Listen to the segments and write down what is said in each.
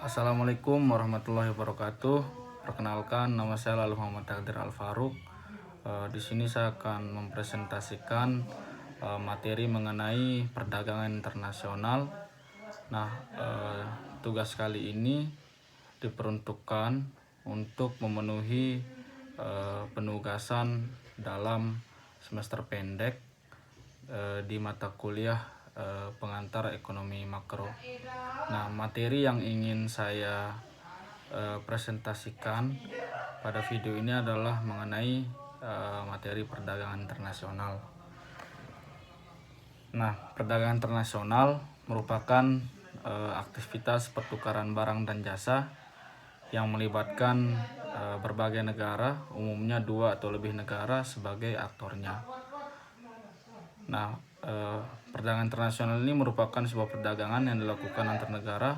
Assalamualaikum warahmatullahi wabarakatuh. Perkenalkan, nama saya Lalu Muhammad Takdir Al-Faruq. Di sini saya akan mempresentasikan materi mengenai perdagangan internasional. Nah, tugas kali ini diperuntukkan untuk memenuhi penugasan dalam semester pendek di mata kuliah pengantar ekonomi makro. Nah, materi yang ingin saya presentasikan pada video ini adalah mengenai materi perdagangan internasional. Nah, perdagangan internasional merupakan aktivitas pertukaran barang dan jasa yang melibatkan berbagai negara, umumnya 2 atau lebih negara sebagai aktornya. Nah, perdagangan internasional ini merupakan sebuah perdagangan yang dilakukan antar negara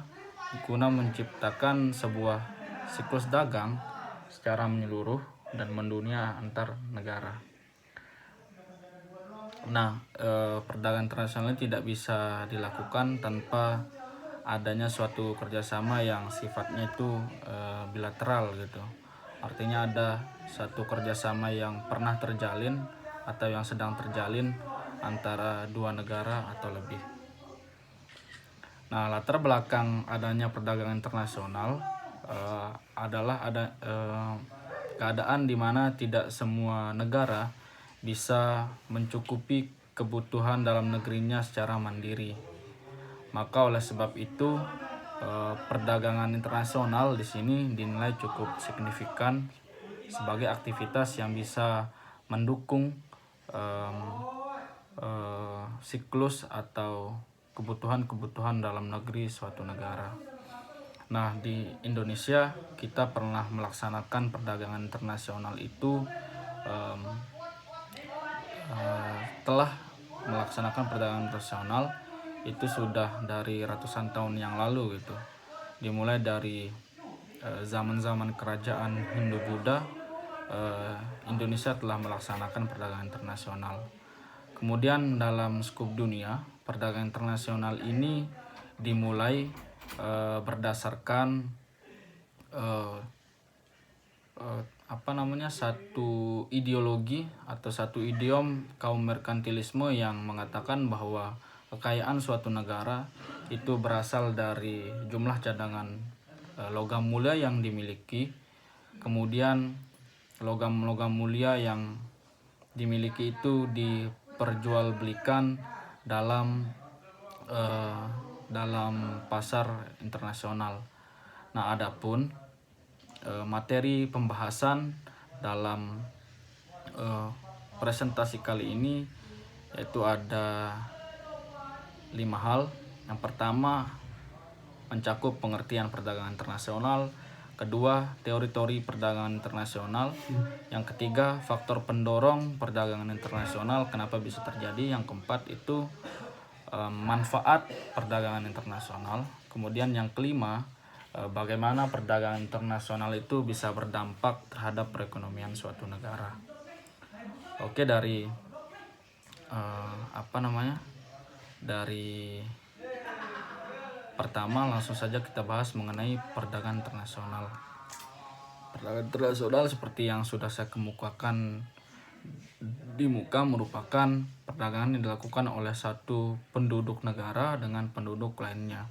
guna menciptakan sebuah siklus dagang secara menyeluruh dan mendunia antar negara. Nah, perdagangan internasional ini tidak bisa dilakukan tanpa adanya suatu kerjasama yang sifatnya itu bilateral gitu. Artinya ada satu kerjasama yang pernah terjalin atau yang sedang terjalin antara 2 negara atau lebih. Nah, latar belakang adanya perdagangan internasional adalah keadaan di mana tidak semua negara bisa mencukupi kebutuhan dalam negerinya secara mandiri. Maka oleh sebab itu perdagangan internasional di sini dinilai cukup signifikan sebagai aktivitas yang bisa mendukung siklus atau kebutuhan-kebutuhan dalam negeri suatu negara. Nah, di Indonesia kita pernah melaksanakan perdagangan internasional itu telah melaksanakan perdagangan internasional itu sudah dari ratusan tahun yang lalu gitu. Dimulai dari zaman-zaman kerajaan Hindu-Buddha, Indonesia telah melaksanakan perdagangan internasional. Kemudian dalam skup dunia, perdagangan internasional ini dimulai berdasarkan satu ideologi atau satu idiom kaum merkantilisme yang mengatakan bahwa kekayaan suatu negara itu berasal dari jumlah cadangan logam mulia yang dimiliki, kemudian logam-logam mulia yang dimiliki itu diperjualbelikan dalam pasar internasional. Nah, adapun materi pembahasan dalam presentasi kali ini yaitu ada 5 hal. Yang pertama, mencakup pengertian perdagangan internasional. Kedua, teori-teori perdagangan internasional. Yang ketiga, faktor pendorong perdagangan internasional, kenapa bisa terjadi. Yang keempat itu manfaat perdagangan internasional. Kemudian yang kelima, bagaimana perdagangan internasional itu bisa berdampak terhadap perekonomian suatu negara. Oke, dari dari pertama langsung saja kita bahas mengenai perdagangan internasional. Perdagangan internasional seperti yang sudah saya kemukakan di muka merupakan perdagangan yang dilakukan oleh satu penduduk negara dengan penduduk lainnya.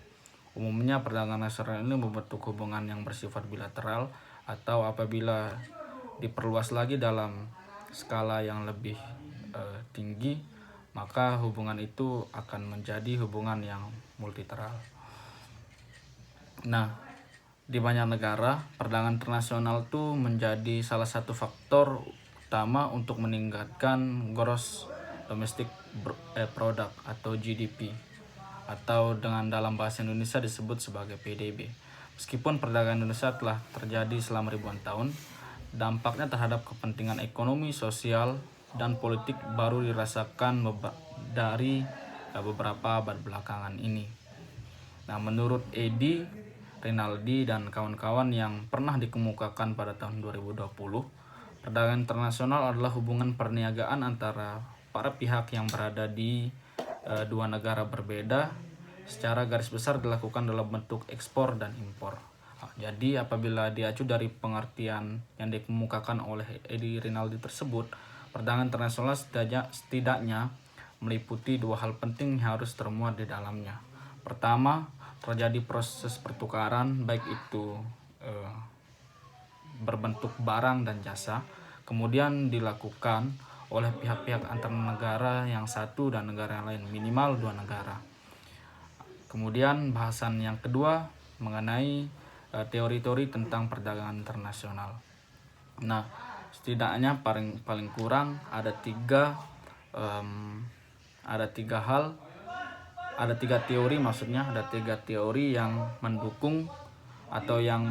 Umumnya perdagangan nasional ini membentuk hubungan yang bersifat bilateral atau apabila diperluas lagi dalam skala yang lebih tinggi, maka hubungan itu akan menjadi hubungan yang multilateral. Nah, di banyak negara perdagangan internasional itu menjadi salah satu faktor utama untuk meningkatkan gross domestic product atau GDP, atau dengan dalam bahasa Indonesia disebut sebagai PDB. Meskipun perdagangan Indonesia telah terjadi selama ribuan tahun, dampaknya terhadap kepentingan ekonomi, sosial, dan politik baru dirasakan dari beberapa abad belakangan ini. Nah, menurut Edi, Rinaldi, dan kawan-kawan yang pernah dikemukakan pada tahun 2020, perdagangan internasional adalah hubungan perniagaan antara para pihak yang berada di 2 negara berbeda secara garis besar dilakukan dalam bentuk ekspor dan impor. Jadi apabila diacu dari pengertian yang dikemukakan oleh Edi Rinaldi tersebut, perdagangan internasional setidaknya meliputi dua hal penting yang harus termuat di dalamnya. Pertama, terjadi proses pertukaran baik itu berbentuk barang dan jasa, kemudian dilakukan oleh pihak-pihak antar negara yang satu dan negara yang lain, minimal dua negara. Kemudian bahasan yang kedua mengenai teori-teori tentang perdagangan internasional. Nah, setidaknya paling kurang ada tiga teori yang mendukung atau yang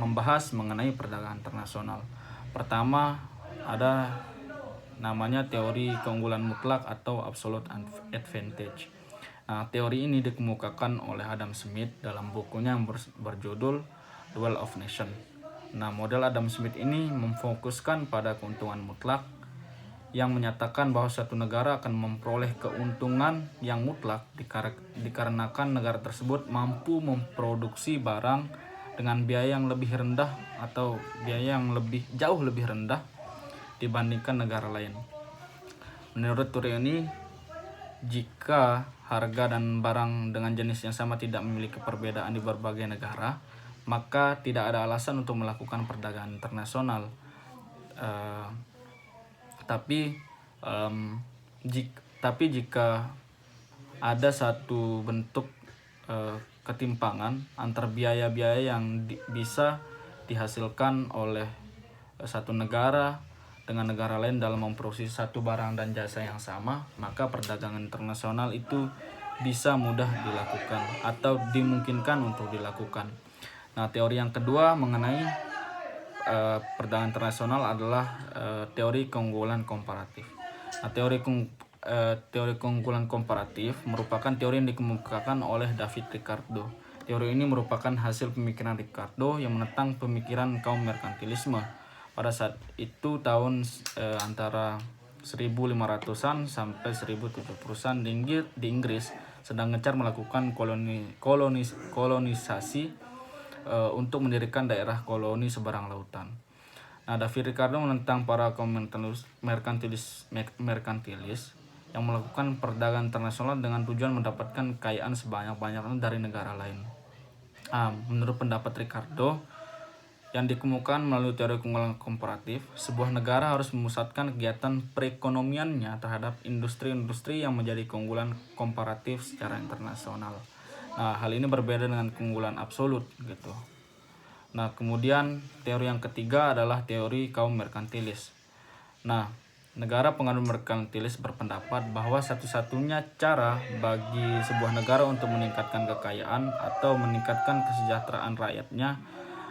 membahas mengenai perdagangan internasional. Pertama ada namanya teori keunggulan mutlak atau absolute advantage. Nah, teori ini dikemukakan oleh Adam Smith dalam bukunya yang berjudul Duel of Nations. Nah, model Adam Smith ini memfokuskan pada keuntungan mutlak yang menyatakan bahwa suatu negara akan memperoleh keuntungan yang mutlak dikarenakan negara tersebut mampu memproduksi barang dengan biaya yang lebih rendah atau biaya yang jauh lebih rendah dibandingkan negara lain. Menurut teori ini, jika harga dan barang dengan jenis yang sama tidak memiliki perbedaan di berbagai negara, maka tidak ada alasan untuk melakukan perdagangan internasional. Tapi jika ada satu bentuk ketimpangan antar biaya-biaya yang bisa dihasilkan oleh satu negara dengan negara lain dalam memproduksi satu barang dan jasa yang sama, maka perdagangan internasional itu bisa mudah dilakukan atau dimungkinkan untuk dilakukan. Nah, teori yang kedua mengenai perdagangan internasional adalah teori keunggulan komparatif. Nah, teori keunggulan komparatif merupakan teori yang dikemukakan oleh David Ricardo. Teori ini merupakan hasil pemikiran Ricardo yang menentang pemikiran kaum merkantilisme. Pada saat itu tahun antara 1500-an sampai 1700-an di Inggris sedang gencar melakukan kolonisasi untuk mendirikan daerah koloni seberang lautan. Nah, David Ricardo menentang para kaum merkantilis yang melakukan perdagangan internasional dengan tujuan mendapatkan kekayaan sebanyak-banyaknya dari negara lain. Menurut pendapat Ricardo yang dikemukakan melalui teori keunggulan komparatif, sebuah negara harus memusatkan kegiatan perekonomiannya terhadap industri-industri yang menjadi keunggulan komparatif secara internasional. Nah, hal ini berbeda dengan keunggulan absolut gitu. Nah, kemudian teori yang ketiga adalah teori kaum merkantilis. Nah, negara penganut merkantilis berpendapat bahwa satu-satunya cara bagi sebuah negara untuk meningkatkan kekayaan atau meningkatkan kesejahteraan rakyatnya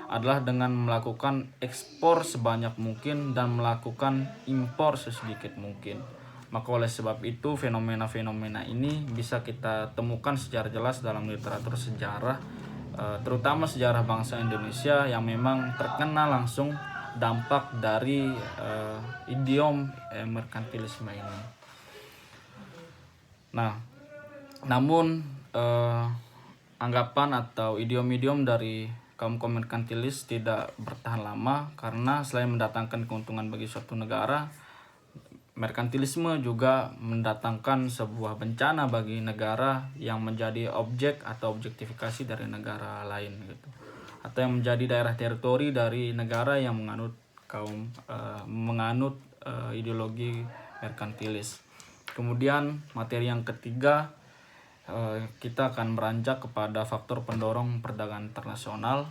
adalah dengan melakukan ekspor sebanyak mungkin dan melakukan impor sesedikit mungkin. Maka oleh sebab itu fenomena-fenomena ini bisa kita temukan secara jelas dalam literatur sejarah, terutama sejarah bangsa Indonesia yang memang terkena langsung dampak dari idiom merkantilisme ini. Nah, namun anggapan atau idiom-idiom dari kaum merkantilis tidak bertahan lama karena selain mendatangkan keuntungan bagi suatu negara, merkantilisme juga mendatangkan sebuah bencana bagi negara yang menjadi objek atau objektifikasi dari negara lain gitu. Atau yang menjadi daerah teritori dari negara yang menganut ideologi merkantilis. Kemudian materi yang ketiga, kita akan beranjak kepada faktor pendorong perdagangan internasional.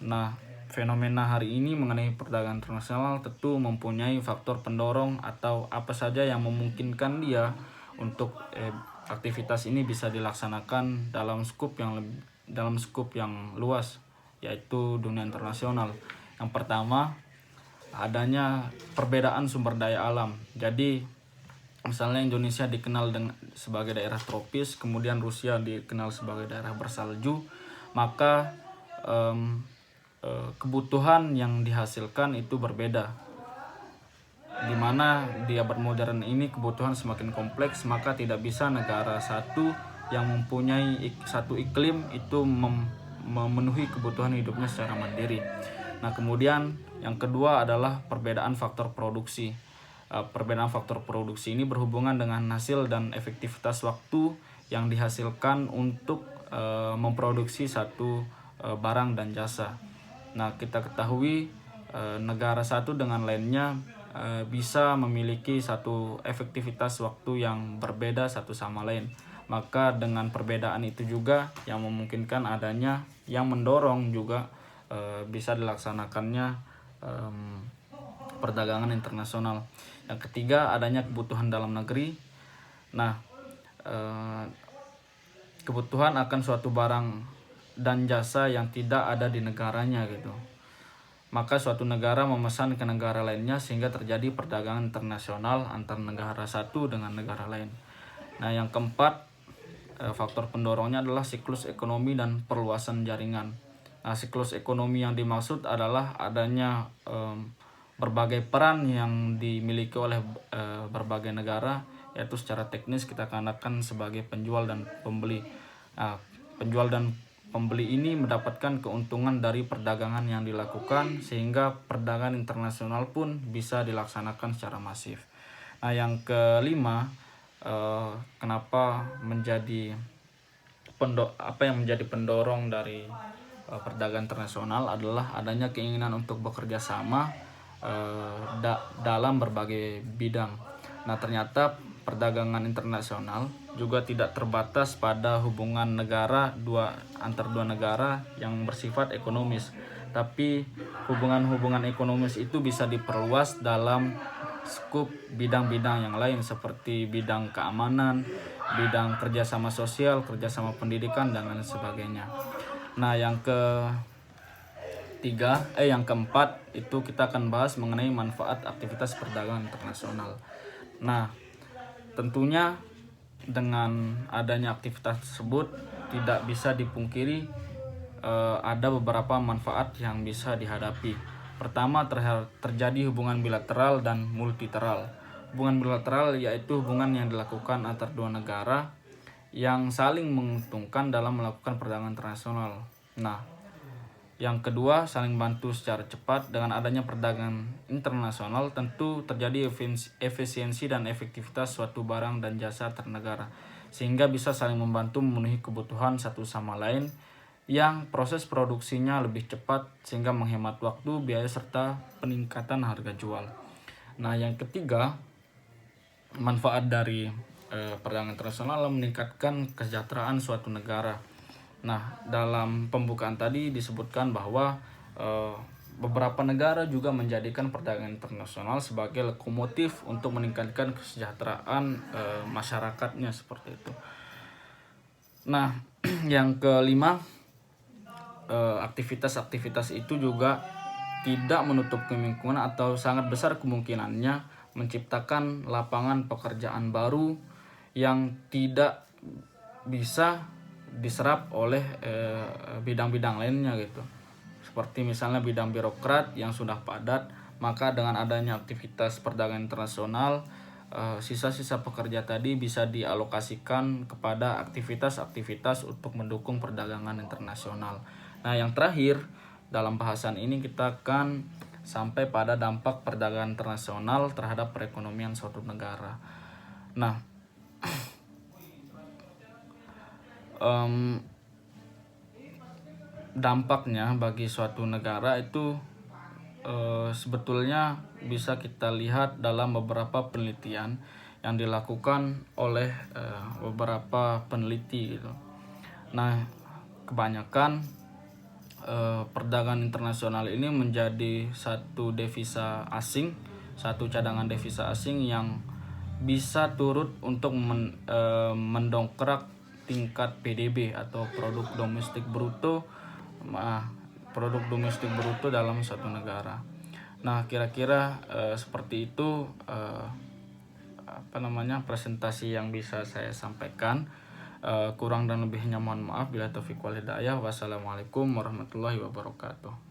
Nah, fenomena hari ini mengenai perdagangan internasional tentu mempunyai faktor pendorong atau apa saja yang memungkinkan dia untuk aktivitas ini bisa dilaksanakan dalam skup yang luas, yaitu dunia internasional. Yang pertama, adanya perbedaan sumber daya alam. Jadi misalnya Indonesia dikenal sebagai daerah tropis, kemudian Rusia dikenal sebagai daerah bersalju, maka kebutuhan yang dihasilkan itu berbeda. Di mana di abad modern ini kebutuhan semakin kompleks, maka tidak bisa negara satu yang mempunyai satu iklim itu memenuhi kebutuhan hidupnya secara mandiri. Nah, kemudian yang kedua adalah perbedaan faktor produksi. Perbedaan faktor produksi ini berhubungan dengan hasil dan efektivitas waktu yang dihasilkan untuk memproduksi satu barang dan jasa. Nah, kita ketahui negara satu dengan lainnya bisa memiliki satu efektivitas waktu yang berbeda satu sama lain. Maka dengan perbedaan itu juga yang memungkinkan adanya, yang mendorong juga bisa dilaksanakannya perdagangan internasional. Yang ketiga, adanya kebutuhan dalam negeri. Nah, kebutuhan akan suatu barang dan jasa yang tidak ada di negaranya gitu. Maka suatu negara memesan ke negara lainnya sehingga terjadi perdagangan internasional antar negara satu dengan negara lain. Nah, yang keempat, faktor pendorongnya adalah siklus ekonomi dan perluasan jaringan. Nah, siklus ekonomi yang dimaksud adalah adanya berbagai peran yang dimiliki oleh berbagai negara, yaitu secara teknis kita katakan sebagai penjual dan pembeli. Nah, penjual dan pembeli ini mendapatkan keuntungan dari perdagangan yang dilakukan sehingga perdagangan internasional pun bisa dilaksanakan secara masif. Nah, yang kelima, kenapa menjadi apa yang menjadi pendorong dari perdagangan internasional adalah adanya keinginan untuk bekerja sama dalam berbagai bidang. Nah, ternyata perdagangan internasional juga tidak terbatas pada hubungan negara antar dua negara yang bersifat ekonomis, tapi hubungan-hubungan ekonomis itu bisa diperluas dalam skup bidang-bidang yang lain seperti bidang keamanan, bidang kerjasama sosial, kerjasama pendidikan, dan lain sebagainya. Nah, yang keempat itu kita akan bahas mengenai manfaat aktivitas perdagangan internasional. Nah, tentunya dengan adanya aktivitas tersebut tidak bisa dipungkiri ada beberapa manfaat yang bisa dihadapi. Pertama, terjadi hubungan bilateral dan multilateral. Hubungan bilateral yaitu hubungan yang dilakukan antar dua negara yang saling menguntungkan dalam melakukan perdagangan internasional. Nah, yang kedua, saling bantu secara cepat. Dengan adanya perdagangan internasional tentu terjadi efisiensi dan efektivitas suatu barang dan jasa antar negara, sehingga bisa saling membantu memenuhi kebutuhan satu sama lain, yang proses produksinya lebih cepat sehingga menghemat waktu, biaya, serta peningkatan harga jual. Nah, yang ketiga, manfaat dari perdagangan internasional adalah meningkatkan kesejahteraan suatu negara. Nah, dalam pembukaan tadi disebutkan bahwa beberapa negara juga menjadikan perdagangan internasional sebagai lokomotif untuk meningkatkan kesejahteraan masyarakatnya seperti itu. Nah, yang kelima, aktivitas-aktivitas itu juga tidak menutup kemungkinan atau sangat besar kemungkinannya menciptakan lapangan pekerjaan baru yang tidak bisa diserap oleh bidang-bidang lainnya gitu. Seperti misalnya bidang birokrat yang sudah padat, maka dengan adanya aktivitas perdagangan internasional, sisa-sisa pekerja tadi bisa dialokasikan kepada aktivitas-aktivitas untuk mendukung perdagangan internasional. Nah, yang terakhir dalam bahasan ini kita akan sampai pada dampak perdagangan internasional terhadap perekonomian suatu negara. Nah, dampaknya bagi suatu negara itu sebetulnya bisa kita lihat dalam beberapa penelitian yang dilakukan oleh beberapa peneliti gitu. Nah, kebanyakan perdagangan internasional ini menjadi satu devisa asing, satu cadangan devisa asing yang bisa turut untuk mendongkrak tingkat PDB atau produk domestik bruto dalam suatu negara. Nah, kira-kira seperti itu presentasi yang bisa saya sampaikan. Kurang dan lebihnya mohon maaf. Bila taufiq wal hidayah. Wassalamualaikum warahmatullahi wabarakatuh.